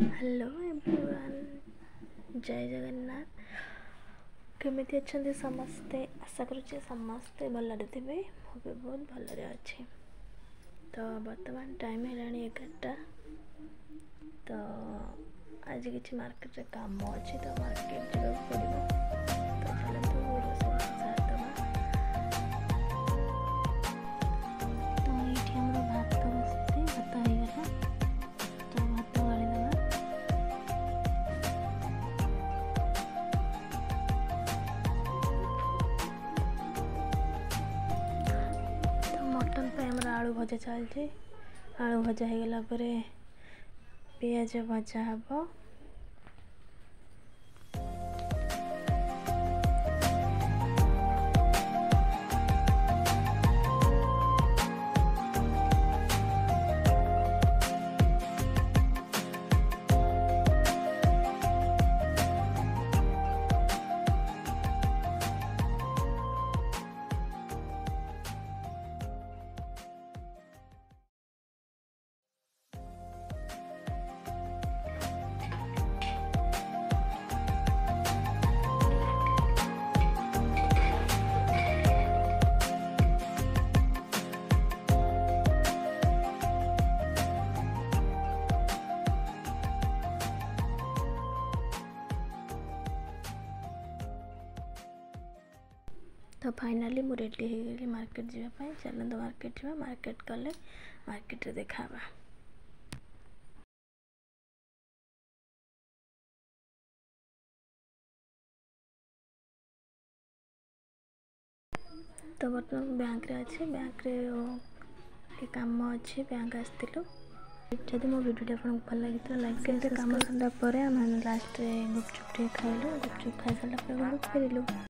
Hello everyone, जय जगन्नाथ। केमिति अच्छे समस्ते? आशा करुचे समस्ते भलरे थे। भी बहुत भलरे अच्छे। तो बर्तमान टाइम है 11टा। तो आज किसी मार्केट रे काम अच्छी, तो मार्केट जावाक पड़ो। तो चलते रोषेई सारिदेवा। तो ये हमारा भात बसते, भात हो गला। तो भात गाड़ीदेवा। तो मटन पे हमारा आलू भजा चलती। आलू भजा हो गला परे पियाज भजा हब। तो फाइनाली मु रेडी हो गली मार्केट जावाई। चलते मार्केट जावा। मार्केट गले मार्केट रे देखा। तो बर्तमान बैंक रे अच्छे। बैंक रे काम अच्छे। बैंक आसलु। जदि मो वीडियो आपको भल लगी तो लाइक करते। काम सरला आम लास्ट गुपचुप खाइलु। गुपचुप खाई सारा घर फेरिलु।